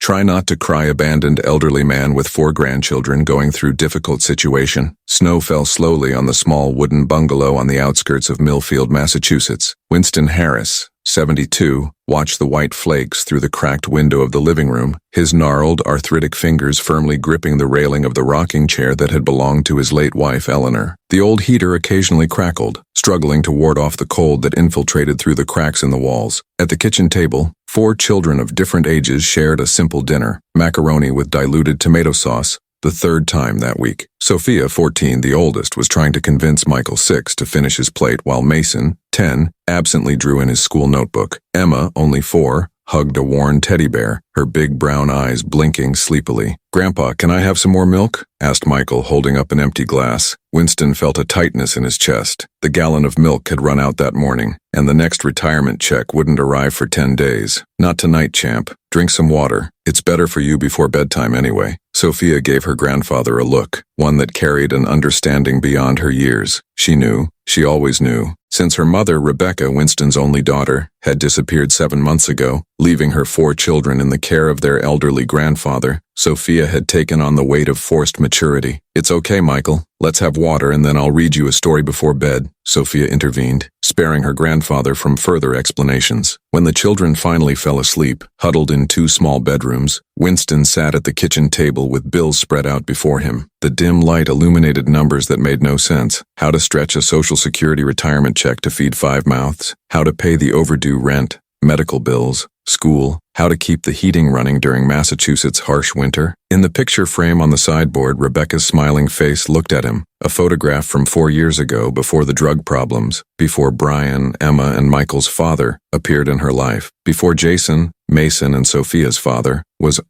Try not to cry. Abandoned elderly man with 4 grandchildren going through difficult situation. Snow fell slowly on the small wooden bungalow on the outskirts of Millfield, Massachusetts. Winston Harris, 72, watched the white flakes through the cracked window of the living room, his gnarled, arthritic fingers firmly gripping the railing of the rocking chair that had belonged to his late wife, Eleanor. The old heater occasionally crackled, struggling to ward off the cold that infiltrated through the cracks in the walls. At the kitchen table, 4 children of different ages shared a simple dinner: macaroni with diluted tomato sauce, the 3rd time that week. Sophia, 14, the oldest, was trying to convince Michael, 6, to finish his plate, while Mason, 10, absently drew in his school notebook. Emma, only 4, hugged a worn teddy bear, her big brown eyes blinking sleepily. "Grandpa, can I have some more milk?" asked Michael, holding up an empty glass. Winston felt a tightness in his chest. The gallon of milk had run out that morning, and the next retirement check wouldn't arrive for 10 days. "Not tonight, champ. Drink some water. It's better for you before bedtime anyway." Sophia gave her grandfather a look, one that carried an understanding beyond her years. She knew. She always knew. Since her mother, Rebecca, Winston's only daughter, had disappeared 7 months ago, leaving her 4 children in the care of their elderly grandfather, Sophia had taken on the weight of forced maturity. "It's okay, Michael. Let's have water and then I'll read you a story before bed," Sophia intervened, sparing her grandfather from further explanations. When the children finally fell asleep, huddled in 2 small bedrooms, Winston sat at the kitchen table with bills spread out before him. The dim light illuminated numbers that made no sense: how to stretch a Social Security retirement check to feed 5 mouths, how to pay the overdue rent, medical bills, school, how to keep the heating running during Massachusetts' harsh winter. In the picture frame on the sideboard, Rebecca's smiling face looked at him, a photograph from 4 years ago, before the drug problems, before Brian, Emma, and Michael's father appeared in her life, before Jason, Mason, and Sophia's father was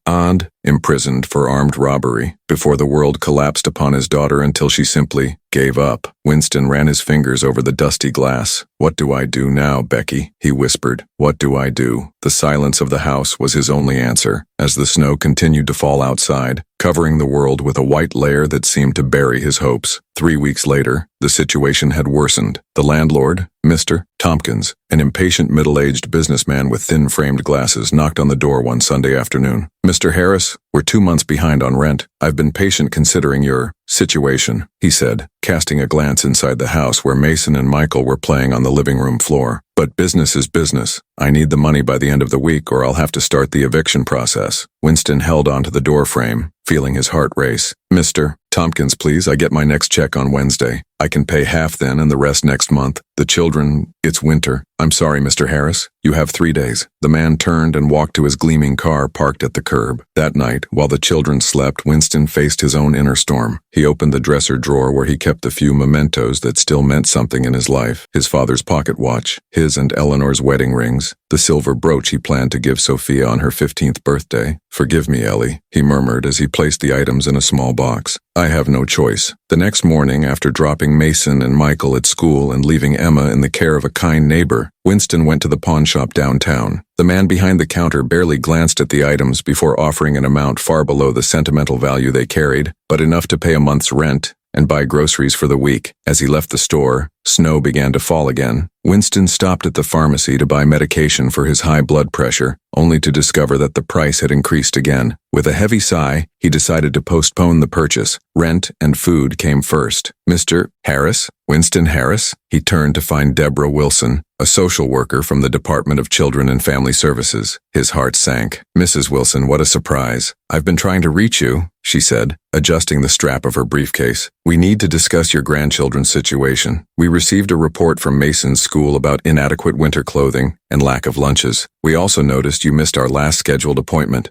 imprisoned for armed robbery, before the world collapsed upon his daughter until she simply gave up. Winston ran his fingers over the dusty glass. "What do I do now, Becky?" he whispered. "What do I do?" The silence of the house was his only answer, as the snow continued to fall outside, covering the world with a white layer that seemed to bury his hopes. 3 weeks later, the situation had worsened. The landlord, Mr. Tompkins, an impatient middle-aged businessman with thin-framed glasses, knocked on the door one Sunday afternoon. "Mr. Harris, we're 2 months behind on rent. I've been patient considering your situation," he said, casting a glance inside the house where Mason and Michael were playing on the living room floor. "But business is business. I need the money by the end of the week or I'll have to start the eviction process." Winston held onto the door frame, feeling his heart race. "Mr. Tompkins, please, I get my next check on Wednesday. I can pay half then and the rest next month. The children, it's winter. I'm sorry, Mr. Harris. You have 3 days." The man turned and walked to his gleaming car parked at the curb. That night, while the children slept, Winston faced his own inner storm. He opened the dresser drawer where he kept the few mementos that still meant something in his life: his father's pocket watch, his and Eleanor's wedding rings, the silver brooch he planned to give Sophia on her 15th birthday. "Forgive me, Ellie," he murmured as he placed the items in a small box. "I have no choice." The next morning, after dropping Mason and Michael at school and leaving Emma in the care of a kind neighbor, Winston went to the pawn shop downtown. The man behind the counter barely glanced at the items before offering an amount far below the sentimental value they carried, but enough to pay a month's rent and buy groceries for the week. As he left the store, snow began to fall again. Winston stopped at the pharmacy to buy medication for his high blood pressure, only to discover that the price had increased again. With a heavy sigh, he decided to postpone the purchase. Rent and food came first. "Mr. Harris? Winston Harris?" He turned to find Deborah Wilson, a social worker from the Department of Children and Family Services. His heart sank. "Mrs. Wilson, what a surprise. I've been trying to reach you," she said, adjusting the strap of her briefcase. "We need to discuss your grandchildren's situation. We received a report from Mason's school about inadequate winter clothing and lack of lunches. We also noticed you missed our last scheduled appointment."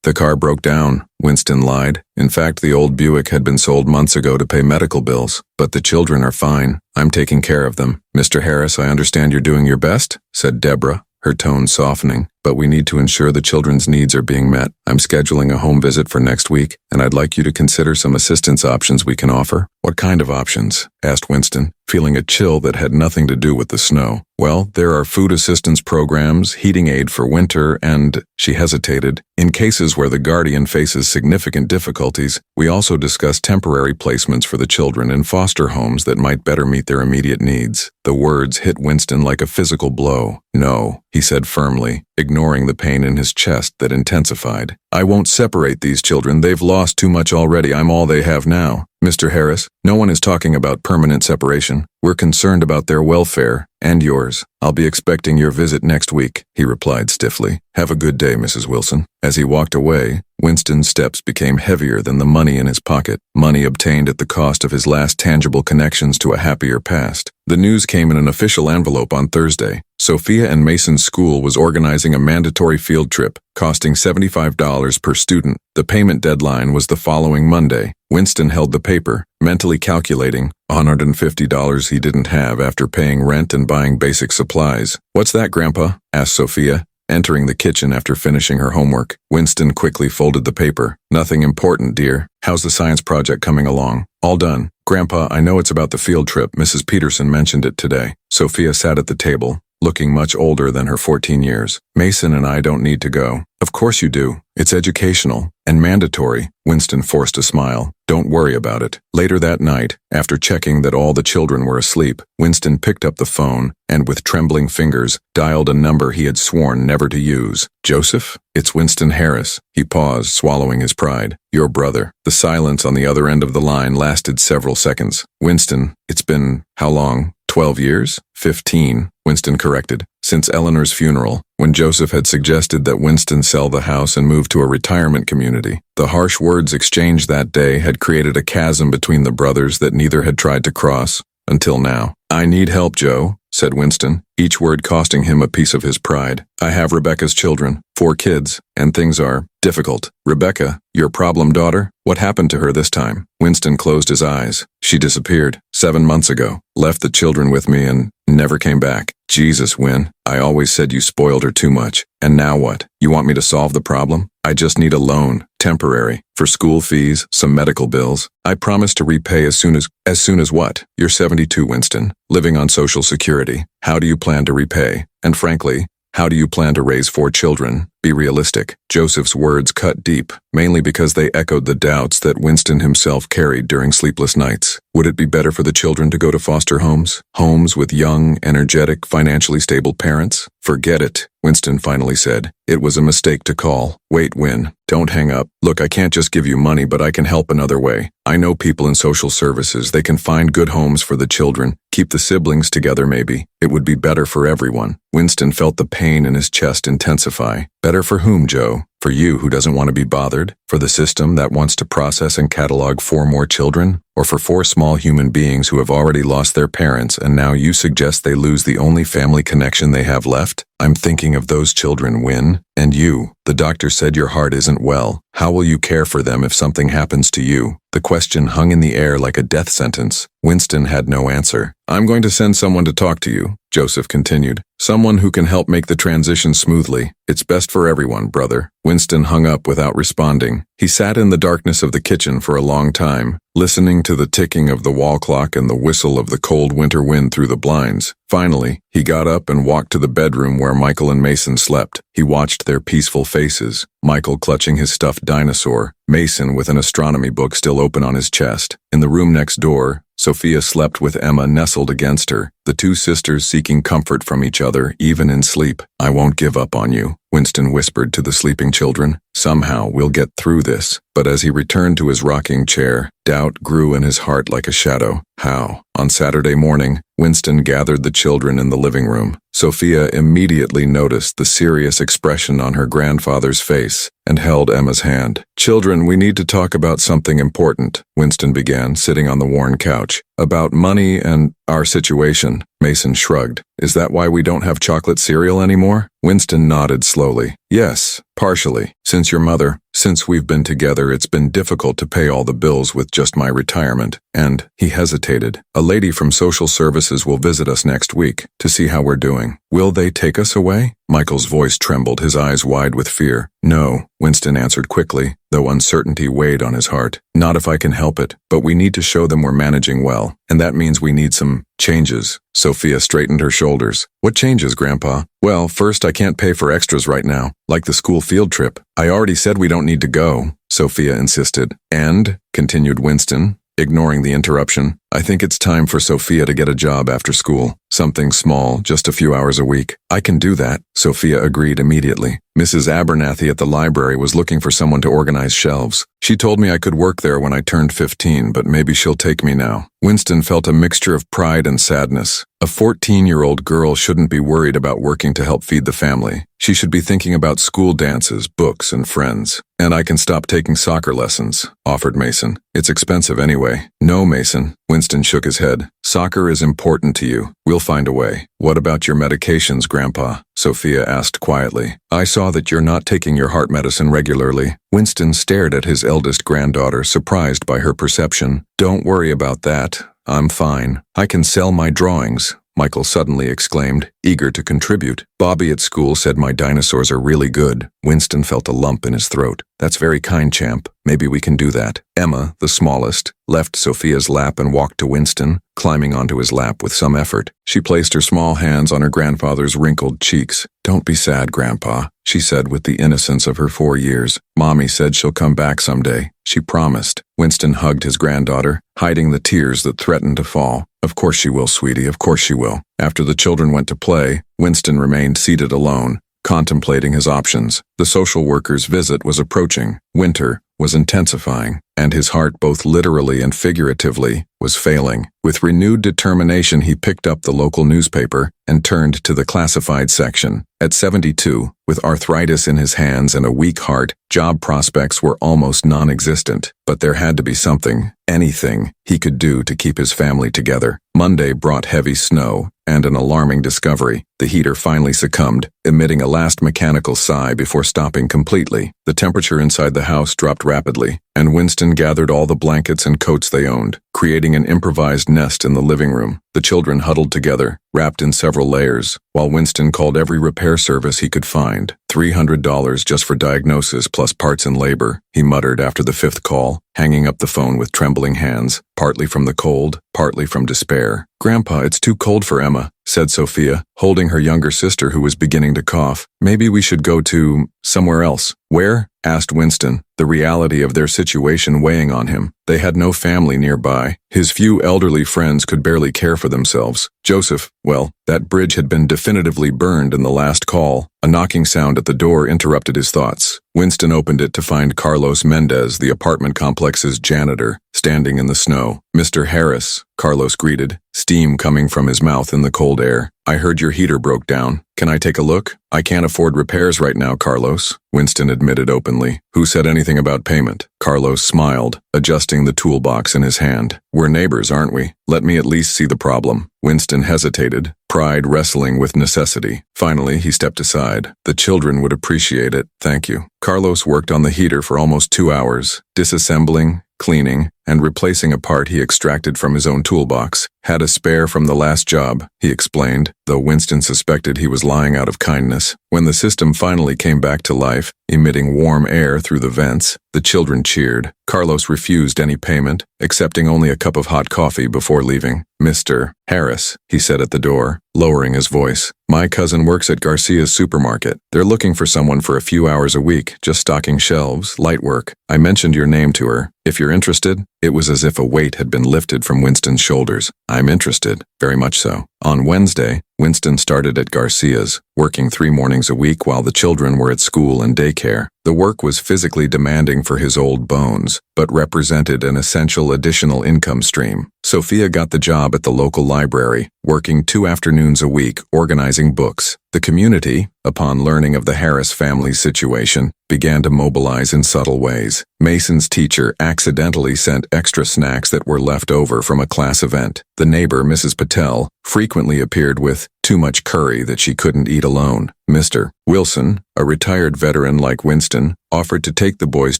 The car broke down," Winston lied. "In fact, the old Buick had been sold months ago to pay medical bills. But the children are fine. I'm taking care of them." "Mr. Harris, I understand you're doing your best," said Deborah, her tone softening. "But we need to ensure the children's needs are being met. I'm scheduling a home visit for next week, and I'd like you to consider some assistance options we can offer." "What kind of options?" asked Winston, feeling a chill that had nothing to do with the snow. "Well, there are food assistance programs, heating aid for winter, and—" she hesitated. "In cases where the guardian faces significant difficulties, we also discuss temporary placements for the children in foster homes that might better meet their immediate needs." The words hit Winston like a physical blow. "No," he said firmly, ignoring ignoring the pain in his chest that intensified. I won't separate these children. They've lost too much already. I'm all they have now. Mr. Harris, no one is talking about permanent separation. We're concerned about their welfare and yours. I'll be expecting your visit next week, he replied stiffly. Have a good day, Mrs. Wilson. As he walked away, Winston's steps became heavier than the money in his pocket, money obtained at the cost of his last tangible connections to a happier past. The news came in an official envelope on Thursday. Sophia and Mason's school was organizing a mandatory field trip, costing $75 per student. The payment deadline was the following Monday. Winston held the paper, mentally calculating $150 he didn't have after paying rent and buying basic supplies. What's that, Grandpa? Asked Sophia, entering the kitchen after finishing her homework. Winston quickly folded the paper. Nothing important, dear. How's the science project coming along? All done. Grandpa, I know it's about the field trip. Mrs. Peterson mentioned it today. Sophia sat at the table, looking much older than her 14 years. Mason and I don't need to go. Of course you do. It's educational and mandatory. Winston forced a smile. Don't worry about it. Later that night, after checking that all the children were asleep, Winston picked up the phone and with trembling fingers dialed a number he had sworn never to use. Joseph? It's Winston Harris. He paused, swallowing his pride. Your brother. The silence on the other end of the line lasted several seconds. Winston, it's been how long? 12 years? 15, Winston corrected. Since Eleanor's funeral, when Joseph had suggested that Winston sell the house and move to a retirement community. The harsh words exchanged that day had created a chasm between the brothers that neither had tried to cross, until now. I need help, Joe, said Winston, each word costing him a piece of his pride. I have Rebecca's children, 4 kids, and things are difficult. Rebecca, your problem daughter? What happened to her this time? Winston closed his eyes. She disappeared 7 months ago, left the children with me and never came back. Jesus, Win, I always said you spoiled her too much. And now what? You want me to solve the problem? I just need a loan, temporary, for school fees, some medical bills. I promise to repay as soon as what? You're 72, Winston, living on Social Security. How do you plan to repay? And frankly, how do you plan to raise 4 children? Be realistic. Joseph's words cut deep, mainly because they echoed the doubts that Winston himself carried during sleepless nights. Would it be better for the children to go to foster homes? Homes with young, energetic, financially stable parents? Forget it, Winston finally said. It was a mistake to call. Wait, Win, don't hang up. Look, I can't just give you money, but I can help another way. I know people in social services. They can find good homes for the children. Keep the siblings together, maybe. It would be better for everyone. Winston felt the pain in his chest intensify. Better for whom, Joe? For you who doesn't want to be bothered? For the system that wants to process and catalog 4 more children? Or for 4 small human beings who have already lost their parents and now you suggest they lose the only family connection they have left? I'm thinking of those children, Win. And you. The doctor said your heart isn't well. How will you care for them if something happens to you? The question hung in the air like a death sentence. Winston had no answer. I'm going to send someone to talk to you, Joseph continued. Someone who can help make the transition smoothly. It's best for everyone, brother. Winston hung up without responding. He sat in the darkness of the kitchen for a long time, listening to the ticking of the wall clock and the whistle of the cold winter wind through the blinds. Finally, he got up and walked to the bedroom where Michael and Mason slept. He watched their peaceful faces, Michael clutching his stuffed dinosaur, Mason with an astronomy book still open on his chest. In the room next door, Sophia slept with Emma nestled against her, the 2 sisters seeking comfort from each other even in sleep. I won't give up on you, Winston whispered to the sleeping children. Somehow we'll get through this. But as he returned to his rocking chair, doubt grew in his heart like a shadow. How? On Saturday morning, Winston gathered the children in the living room. Sophia immediately noticed the serious expression on her grandfather's face and held Emma's hand. Children, we need to talk about something important, Winston began, sitting on the worn couch. About money and our situation. Mason shrugged. Is that why we don't have chocolate cereal anymore? Winston nodded slowly. Yes, partially. Since we've been together, it's been difficult to pay all the bills with just my retirement. And, he hesitated, a lady from social services will visit us next week to see how we're doing. Will they take us away? Michael's voice trembled, his eyes wide with fear. No, Winston answered quickly, though uncertainty weighed on his heart. Not if I can help it, but we need to show them we're managing well, and that means we need some changes. Sophia straightened her shoulders. What changes, Grandpa? Well, first, I can't pay for extras right now, like the school field trip. I already said we don't need to go, Sophia insisted. And, continued Winston, ignoring the interruption, I think it's time for Sophia to get a job after school. Something small, just a few hours a week. I can do that, Sophia agreed immediately. Mrs. Abernathy at the library was looking for someone to organize shelves. She told me I could work there when I turned 15, but maybe she'll take me now. Winston felt a mixture of pride and sadness. A 14-year-old girl shouldn't be worried about working to help feed the family. She should be thinking about school dances, books, and friends. And I can stop taking soccer lessons, offered Mason. It's expensive anyway. No, Mason. Winston shook his head. Soccer is important to you. We'll find a way. What about your medications, Grandpa? Sophia asked quietly. I saw that you're not taking your heart medicine regularly. Winston stared at his eldest granddaughter, surprised by her perception. Don't worry about that. I'm fine. I can sell my drawings, Michael suddenly exclaimed, eager to contribute. Bobby at school said my dinosaurs are really good. Winston felt a lump in his throat. That's very kind, champ. Maybe we can do that. Emma, the smallest, left Sophia's lap and walked to Winston, climbing onto his lap with some effort. She placed her small hands on her grandfather's wrinkled cheeks. Don't be sad, Grandpa, she said with the innocence of her 4 years. Mommy said she'll come back someday. She promised. Winston hugged his granddaughter, hiding the tears that threatened to fall. Of course she will, sweetie, of course she will. After the children went to play, Winston remained seated alone, contemplating his options. The social worker's visit was approaching. Winter was intensifying, and his heart, both literally and figuratively, was failing. With renewed determination, he picked up the local newspaper and turned to the classified section. At 72, with arthritis in his hands and a weak heart, job prospects were almost non-existent. But there had to be something, anything, he could do to keep his family together. Monday brought heavy snow and an alarming discovery. The heater finally succumbed, emitting a last mechanical sigh before stopping completely. The temperature inside the house dropped rapidly, and Winston gathered all the blankets and coats they owned, creating an improvised nest in the living room. The children huddled together, wrapped in several layers, while Winston called every repair service he could find. $300 just for diagnosis plus parts and labor, he muttered after the 5th call, hanging up the phone with trembling hands, partly from the cold, partly from despair. Grandpa, it's too cold for Emma, said Sophia, holding her younger sister who was beginning to cough. Maybe we should go to somewhere else. Where? Asked Winston, the reality of their situation weighing on him. They had no family nearby. His few elderly friends could barely care for themselves. Joseph, well, that bridge had been definitively burned in the last call. A knocking sound at the door interrupted his thoughts. Winston opened it to find Carlos Mendez, the apartment complex's janitor, standing in the snow. Mr. Harris, Carlos greeted, steam coming from his mouth in the cold air. I heard your heater broke down. Can I take a look? I can't afford repairs right now, Carlos, Winston admitted openly. Who said anything about payment? Carlos smiled, adjusting the toolbox in his hand. We're neighbors, aren't we? Let me at least see the problem. Winston hesitated, pride wrestling with necessity. Finally, he stepped aside. The children would appreciate it, thank you. Carlos worked on the heater for almost 2 hours, disassembling, cleaning, and replacing a part he extracted from his own toolbox. Had a spare from the last job, he explained, though Winston suspected he was lying out of kindness. When the system finally came back to life, emitting warm air through the vents, the children cheered. Carlos refused any payment, accepting only a cup of hot coffee before leaving. Mr. Harris, he said at the door, lowering his voice. My cousin works at Garcia's supermarket. They're looking for someone for a few hours a week, just stocking shelves, light work. I mentioned your name to her. If you're interested, it was as if a weight had been lifted from Winston's shoulders. I'm interested, very much so. On Wednesday, Winston started at Garcia's, working 3 mornings a week while the children were at school and daycare. The work was physically demanding for his old bones, but represented an essential additional income stream. Sophia got the job at the local library, working 2 afternoons a week organizing books. The community, upon learning of the Harris family's situation, began to mobilize in subtle ways. Mason's teacher accidentally sent extra snacks that were left over from a class event. The neighbor, Mrs. Patel, frequently appeared with too much curry that she couldn't eat alone. Mr. Wilson, a retired veteran like Winston, offered to take the boys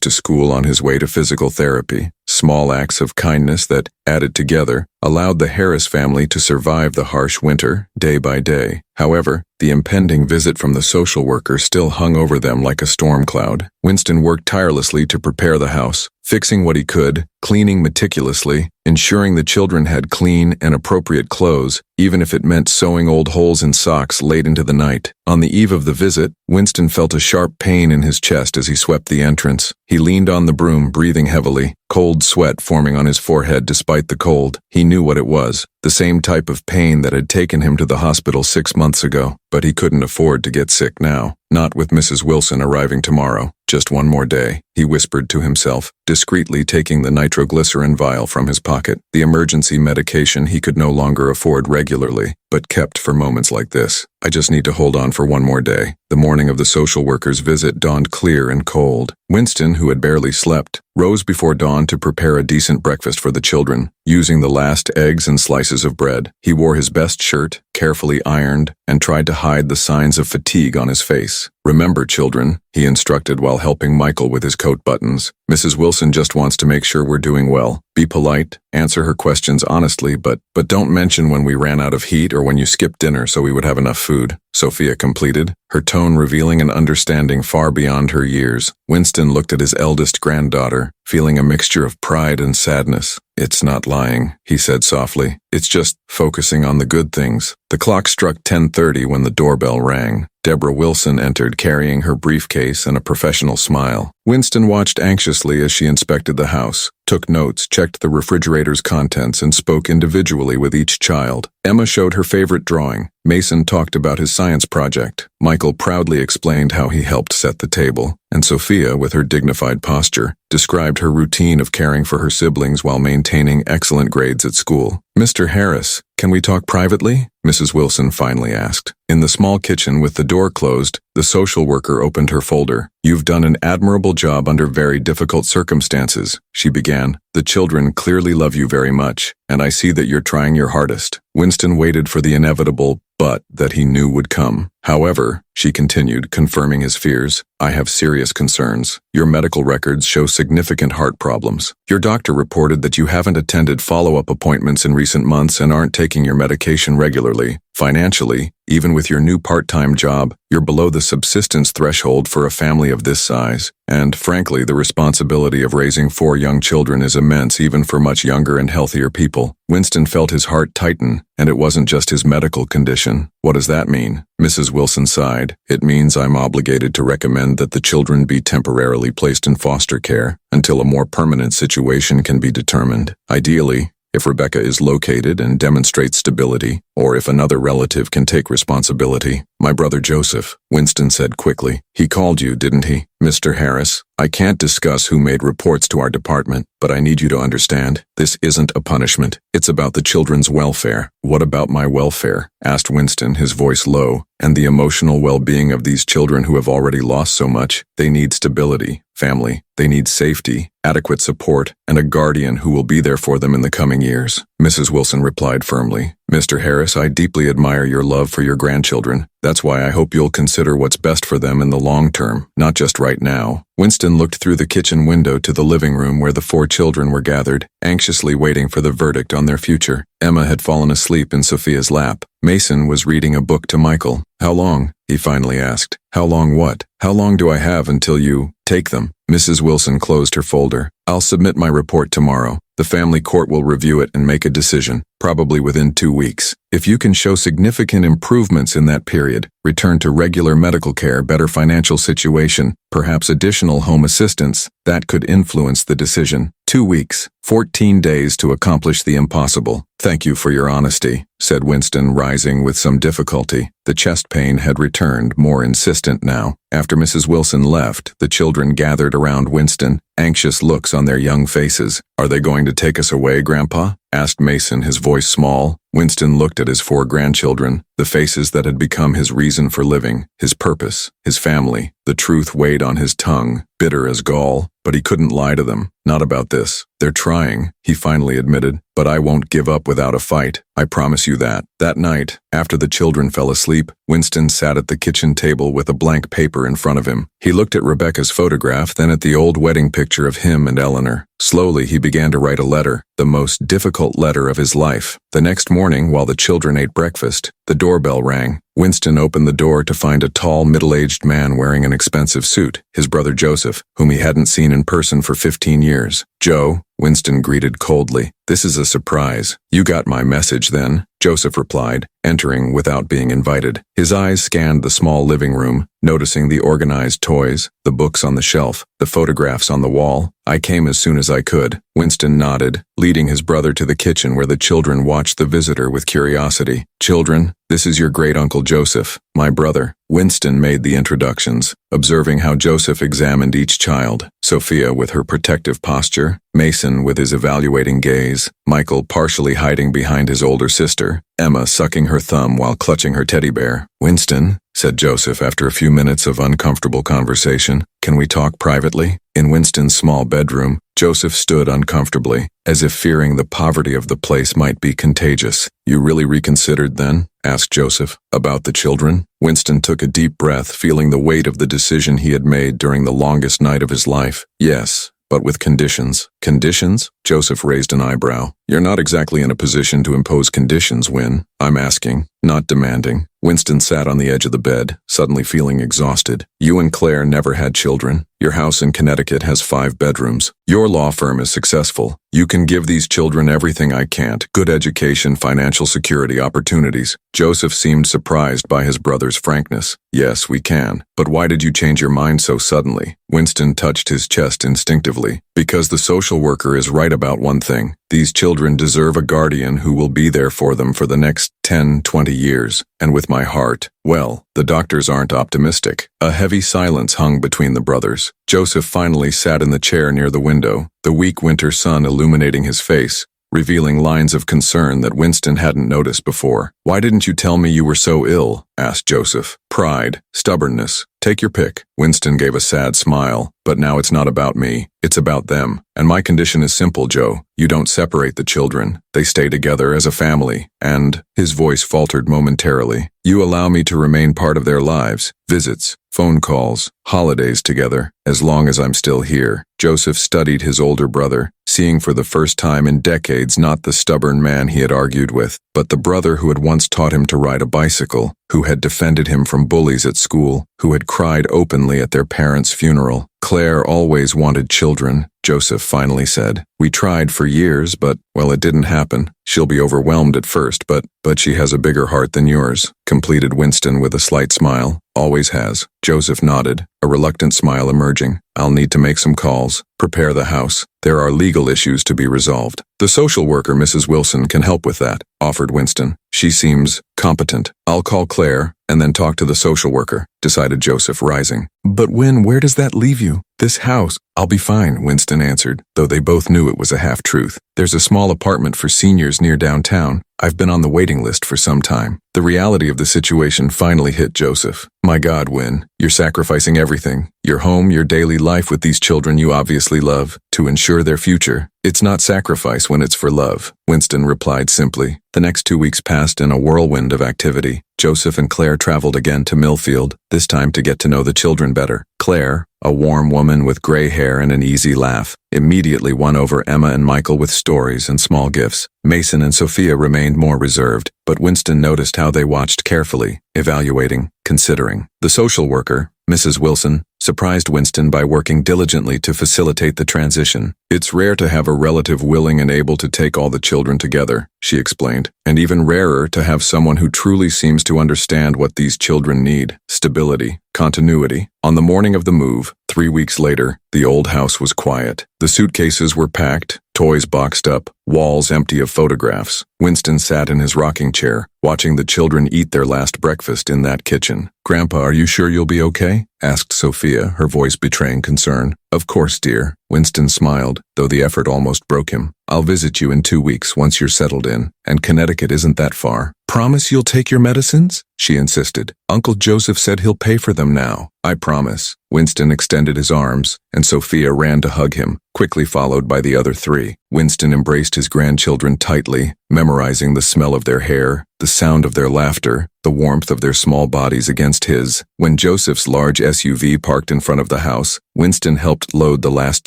to school on his way to physical therapy. Small acts of kindness that, added together, allowed the Harris family to survive the harsh winter, day by day. However, the impending visit from the social worker still hung over them like a storm cloud. Winston worked tirelessly to prepare the house, fixing what he could, cleaning meticulously, ensuring the children had clean and appropriate clothes, even if it meant sewing old holes in socks late into the night. On the eve of the visit, Winston felt a sharp pain in his chest as he swept the entrance. He leaned on the broom, breathing heavily, cold sweat forming on his forehead despite the cold. He knew what it was, the same type of pain that had taken him to the hospital 6 months ago. But he couldn't afford to get sick now, not with Mrs. Wilson arriving tomorrow. Just one more day, he whispered to himself, discreetly taking the nitroglycerin vial from his pocket, the emergency medication he could no longer afford regularly, but kept for moments like this. I just need to hold on for one more day. The morning of the social worker's visit dawned clear and cold. Winston, who had barely slept, rose before dawn to prepare a decent breakfast for the children, using the last eggs and slices of bread. He wore his best shirt, carefully ironed, and tried to hide the signs of fatigue on his face. Remember, children, he instructed while helping Michael with his coat buttons. Mrs. Wilson just wants to make sure we're doing well. Be polite, answer her questions honestly, but don't mention when we ran out of heat or when you skipped dinner so we would have enough food, Sophia completed, her tone revealing an understanding far beyond her years. Winston looked at his eldest granddaughter, feeling a mixture of pride and sadness. It's not lying, he said softly. It's just focusing on the good things. The clock struck 10:30 when the doorbell rang. Deborah Wilson entered carrying her briefcase and a professional smile. Winston watched anxiously as she inspected the house, took notes, checked the refrigerator's contents, and spoke individually with each child. Emma showed her favorite drawing. Mason talked about his science project. Michael proudly explained how he helped set the table. And Sophia, with her dignified posture, described her routine of caring for her siblings while maintaining excellent grades at school. Mr. Harris, can we talk privately? Mrs. Wilson finally asked. In the small kitchen with the door closed, the social worker opened her folder. You've done an admirable job under very difficult circumstances, she began. The children clearly love you very much, and I see that you're trying your hardest. Winston waited for the inevitable but that he knew would come. However, she continued, confirming his fears, I have serious concerns. Your medical records show significant heart problems. Your doctor reported that you haven't attended follow-up appointments in recent months and aren't taking your medication regularly. Financially, even with your new part-time job, you're below the subsistence threshold for a family of this size. And, frankly, the responsibility of raising 4 young children is immense even for much younger and healthier people. Winston felt his heart tighten, and it wasn't just his medical condition. What does that mean? Mrs. Wilson sighed. It means I'm obligated to recommend that the children be temporarily placed in foster care until a more permanent situation can be determined. Ideally, if Rebecca is located and demonstrates stability, or if another relative can take responsibility. My brother Joseph, Winston said quickly. He called you, didn't he? Mr. Harris, I can't discuss who made reports to our department, but I need you to understand, this isn't a punishment. It's about the children's welfare. What about my welfare? Asked Winston, his voice low. And the emotional well-being of these children who have already lost so much. They need stability, family. They need safety, adequate support, and a guardian who will be there for them in the coming years. Mrs. Wilson replied firmly. Mr. Harris, I deeply admire your love for your grandchildren. That's why I hope you'll consider what's best for them in the long term, not just right now. Winston looked through the kitchen window to the living room where the 4 children were gathered, anxiously waiting for the verdict on their future. Emma had fallen asleep in Sophia's lap. Mason was reading a book to Michael. How long? He finally asked. How long what? How long do I have until you take them? Mrs. Wilson closed her folder. I'll submit my report tomorrow. The family court will review it and make a decision, probably within 2 weeks. If you can show significant improvements in that period, return to regular medical care, better financial situation, perhaps additional home assistance, that could influence the decision. 2 weeks, 14 days to accomplish the impossible. Thank you for your honesty, said Winston, rising with some difficulty. The chest pain had returned, more insistent now. After Mrs. Wilson left, the children gathered around Winston, anxious looks on their young faces. Are they going to take us away, Grandpa? Asked Mason, his voice small. Winston looked at his 4 grandchildren, the faces that had become his reason for living, his purpose, his family. The truth weighed on his tongue, bitter as gall, but he couldn't lie to them. Not about this. They're trying, he finally admitted, but I won't give up without a fight. I promise you that. That night, after the children fell asleep, Winston sat at the kitchen table with a blank paper in front of him. He looked at Rebecca's photograph, then at the old wedding picture of him and Eleanor. Slowly, he began to write a letter, the most difficult letter of his life. The next morning, while the children ate breakfast, the doorbell rang. Winston opened the door to find a tall, middle-aged man wearing an expensive suit, his brother Joseph, whom he hadn't seen in person for 15 years. "Joe," Winston greeted coldly. "This is a surprise." "You got my message then," Joseph replied, entering without being invited. His eyes scanned the small living room, noticing the organized toys, the books on the shelf, the photographs on the wall. "I came as soon as I could." Winston nodded, leading his brother to the kitchen where the children watched the visitor with curiosity. "Children, this is your great-uncle Joseph, my brother." Winston made the introductions, observing how Joseph examined each child. Sophia with her protective posture, Mason with his evaluating gaze, Michael partially hiding behind his older sister, Emma sucking her thumb while clutching her teddy bear. "Winston," said Joseph after a few minutes of uncomfortable conversation, "can we talk privately?" In Winston's small bedroom, Joseph stood uncomfortably, as if fearing the poverty of the place might be contagious. "You really reconsidered then?" asked Joseph. "About the children?" Winston took a deep breath, feeling the weight of the decision he had made during the longest night of his life. "Yes, but with conditions." "Conditions?" Joseph raised an eyebrow. "You're not exactly in a position to impose conditions, Win. I'm asking, not demanding." Winston sat on the edge of the bed, suddenly feeling exhausted. "You and Claire never had children. Your house in Connecticut has 5 bedrooms. Your law firm is successful. You can give these children everything I can't: good education, financial security, opportunities." Joseph seemed surprised by his brother's frankness. "Yes, we can. But why did you change your mind so suddenly?" Winston touched his chest instinctively. "Because the social worker is right about one thing. These children deserve a guardian who will be there for them for the next 10, 20 years. And with my heart, well, the doctors aren't optimistic." A heavy silence hung between the brothers. Joseph finally sat in the chair near the window, the weak winter sun illuminating his face, revealing lines of concern that Winston hadn't noticed before. "Why didn't you tell me you were so ill?" asked Joseph. "Pride, stubbornness. Take your pick." Winston gave a sad smile. "But now it's not about me. It's about them. And my condition is simple, Joe. You don't separate the children. They stay together as a family. And," his voice faltered momentarily, "you allow me to remain part of their lives. Visits, phone calls, holidays together, as long as I'm still here." Joseph studied his older brother, seeing for the first time in decades not the stubborn man he had argued with, but the brother who had once taught him to ride a bicycle, who had defended him from bullies at school, who had cried openly at their parents' funeral. "Claire always wanted children," Joseph finally said. "We tried for years, but, well, it didn't happen. She'll be overwhelmed at first, but she has a bigger heart than yours," completed Winston with a slight smile. "Always has." Joseph nodded, a reluctant smile emerging. "I'll need to make some calls, prepare the house. There are legal issues to be resolved." "The social worker, Mrs. Wilson, can help with that," offered Winston. "She seems competent." "I'll call Claire, and then talk to the social worker," decided Joseph, rising. "But Win, where does that leave you? This house—" "I'll be fine," Winston answered, though they both knew it was a half-truth. "There's a small apartment for seniors near downtown. I've been on the waiting list for some time." The reality of the situation finally hit Joseph. "My God, Win, you're sacrificing everything. Your home, your daily life with these children you obviously love, to ensure their future." "It's not sacrifice when it's for love," Winston replied simply. The next 2 weeks passed in a whirlwind of activity. Joseph and Claire traveled again to Millfield, this time to get to know the children better. Claire, a warm woman with gray hair and an easy laugh, immediately won over Emma and Michael with stories and small gifts. Mason and Sophia remained more reserved, but Winston noticed how they watched carefully, evaluating, considering. The social worker, Mrs. Wilson, surprised Winston by working diligently to facilitate the transition. "It's rare to have a relative willing and able to take all the children together," she explained, "and even rarer to have someone who truly seems to understand what these children need: stability, continuity." On the morning of the move, 3 weeks later, the old house was quiet. The suitcases were packed, toys boxed up, walls empty of photographs. Winston sat in his rocking chair, watching the children eat their last breakfast in that kitchen. "Grandpa, are you sure you'll be okay?" asked Sophia, her voice betraying concern. "Of course, dear." Winston smiled, though the effort almost broke him. "I'll visit you in 2 weeks once you're settled in, and Connecticut isn't that far." "Promise you'll take your medicines?" she insisted. "Uncle Joseph said he'll pay for them now." "I promise." Winston extended his arms, and Sophia ran to hug him, quickly followed by the other 3. Winston embraced his grandchildren tightly, memorizing the smell of their hair, the sound of their laughter, the warmth of their small bodies against his. When Joseph's large SUV parked in front of the house, Winston helped load the last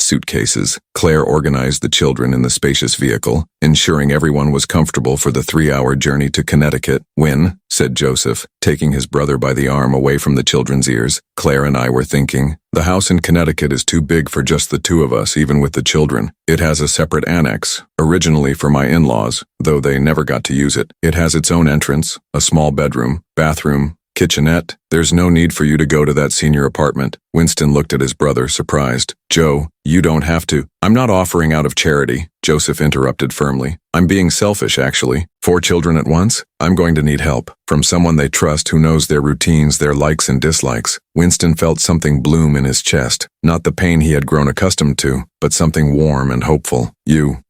suitcases. Claire organized the children in the spacious vehicle, ensuring everyone was comfortable for the 3-hour journey to Connecticut. "When," said Joseph, taking his brother by the arm away from the children's ears, "Claire and I were thinking, the house in Connecticut is too big for just the two of us, even with the children. It has a separate annex, originally for my in-laws, though they never got to use it. It has its own entrance, a small bedroom, bathroom, kitchenette. There's no need for you to go to that senior apartment." Winston looked at his brother, surprised. "Joe, you don't have to." "I'm not offering out of charity," Joseph interrupted firmly. "I'm being selfish, actually. 4 children at once? I'm going to need help. From someone they trust who knows their routines, their likes and dislikes." Winston felt something bloom in his chest, not the pain he had grown accustomed to, but something warm and hopeful.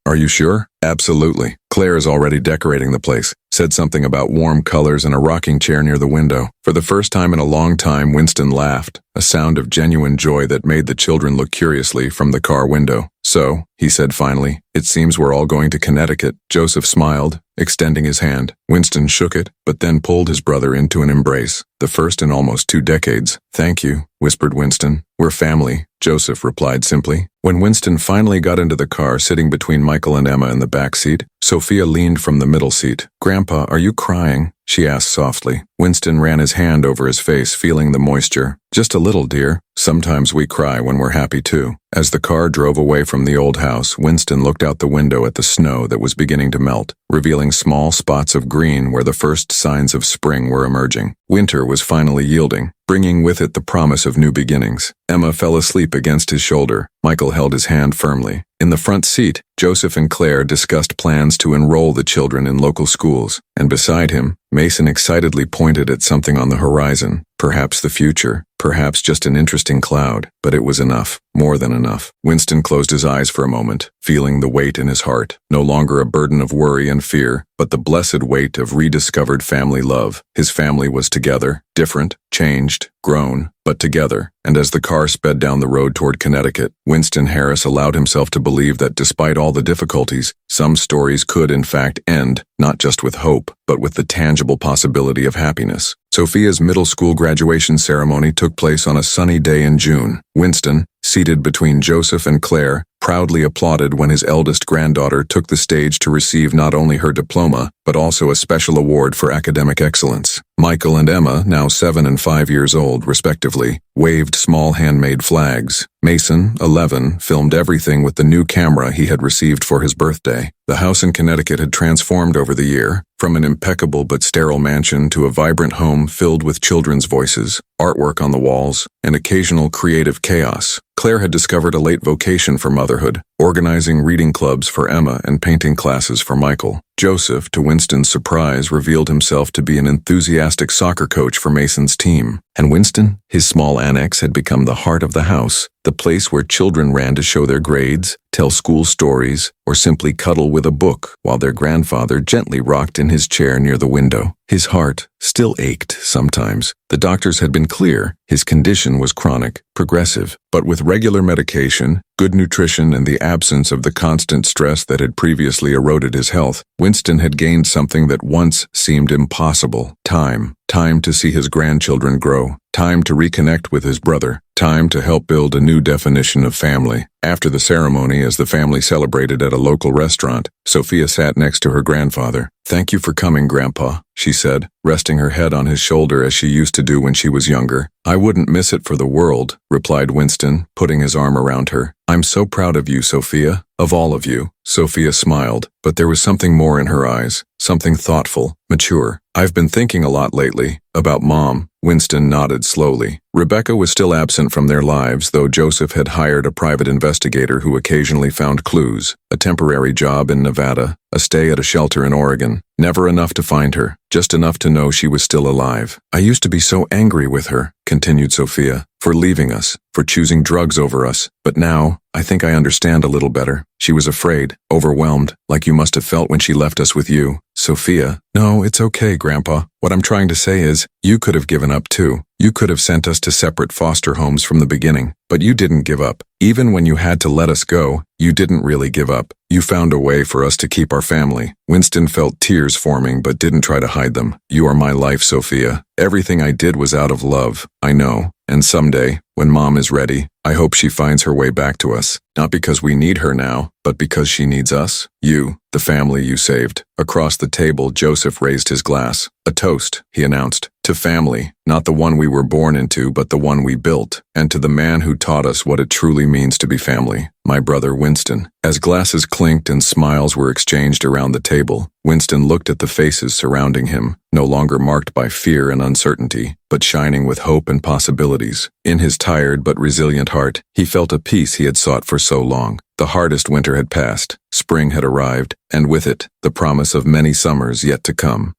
Are you sure?" "Absolutely. Claire is already decorating the place. Said something about warm colors and a rocking chair near the window." For the first time in a long time, Winston laughed, a sound of genuine joy that made the children look curiously from the car window. "So," he said finally, "it seems we're all going to Connecticut." Joseph smiled, extending his hand. Winston shook it, but then pulled his brother into an embrace, the first in almost 2 decades. "Thank you," whispered Winston. "We're family," Joseph replied simply. When Winston finally got into the car, sitting between Michael and Emma in the back seat, Sophia leaned from the middle seat. "Grandpa, are you crying?" she asked softly. Winston ran his hand over his face, feeling the moisture. "Just a little, dear. Sometimes we cry when we're happy too." As the car drove away from the old house, Winston looked out the window at the snow that was beginning to melt, revealing small spots of green where the first signs of spring were emerging. Winter was finally yielding, bringing with it the promise of new beginnings. Emma fell asleep against his shoulder. Michael held his hand firmly. In the front seat, Joseph and Claire discussed plans to enroll the children in local schools, and beside him, Mason excitedly pointed at something on the horizon. Perhaps the future, perhaps just an interesting cloud, but it was enough, more than enough. Winston closed his eyes for a moment, feeling the weight in his heart, no longer a burden of worry and fear, but the blessed weight of rediscovered family love. His family was together, different, changed, grown, but together. And as the car sped down the road toward Connecticut, Winston Harris allowed himself to believe that despite all the difficulties, some stories could in fact end, not just with hope, but with the tangible possibility of happiness. Sophia's middle school graduation ceremony took place on a sunny day in June. Winston, seated between Joseph and Claire, proudly applauded when his eldest granddaughter took the stage to receive not only her diploma, but also a special award for academic excellence. Michael and Emma, now 7 and 5 years old, respectively, waved small handmade flags. Mason, 11, filmed everything with the new camera he had received for his birthday. The house in Connecticut had transformed over the year, from an impeccable but sterile mansion to a vibrant home filled with children's voices, artwork on the walls, and occasional creative chaos. Claire had discovered a late vocation for motherhood, organizing reading clubs for Emma and painting classes for Michael. Joseph, to Winston's surprise, revealed himself to be an enthusiastic soccer coach for Mason's team. And Winston, his small annex had become the heart of the house, the place where children ran to show their grades, tell school stories, or simply cuddle with a book while their grandfather gently rocked in his chair near the window. His heart still ached sometimes. The doctors had been clear. His condition was chronic, progressive, but with regular medication, good nutrition, and the absence of the constant stress that had previously eroded his health, Winston had gained something that once seemed impossible: time. Time to see his grandchildren grow. Time to reconnect with his brother. Time to help build a new definition of family. After the ceremony, as the family celebrated at a local restaurant, Sophia sat next to her grandfather. "Thank you for coming, Grandpa," she said, resting her head on his shoulder as she used to do when she was younger. "I wouldn't miss it for the world," replied Winston, putting his arm around her. "I'm so proud of you, Sophia. Of all of you." Sophia smiled, but there was something more in her eyes, something thoughtful, mature. "I've been thinking a lot lately about Mom." Winston nodded slowly. Rebecca was still absent from their lives, though Joseph had hired a private investigator who occasionally found clues. A temporary job in Nevada, a stay at a shelter in Oregon. Never enough to find her, just enough to know she was still alive. "I used to be so angry with her," continued Sophia, "for leaving us, for choosing drugs over us. But now, I think I understand a little better. She was afraid, overwhelmed, like you must have felt when she left us with you." "Sophia, no, it's okay, Grandpa. What I'm trying to say is, you could have given up too. You could have sent us to separate foster homes from the beginning, but you didn't give up. Even when you had to let us go, you didn't really give up. You found a way for us to keep our family." Winston felt tears forming but didn't try to hide them. "You are my life, Sophia. Everything I did was out of love, I know. And someday, when Mom is ready, I hope she finds her way back to us, not because we need her now, but because she needs us. You, the family you saved. Across the table, Joseph raised his glass. A toast, he announced. To family, not the one we were born into, but the one we built. And to the man who taught us what it truly means to be family, my brother Winston. As glasses clinked and smiles were exchanged around the table, Winston looked at the faces surrounding him, no longer marked by fear and uncertainty, but shining with hope and possibilities. In his tired but resilient heart, he felt a peace he had sought for so long. The hardest winter had passed, spring had arrived, and with it, the promise of many summers yet to come.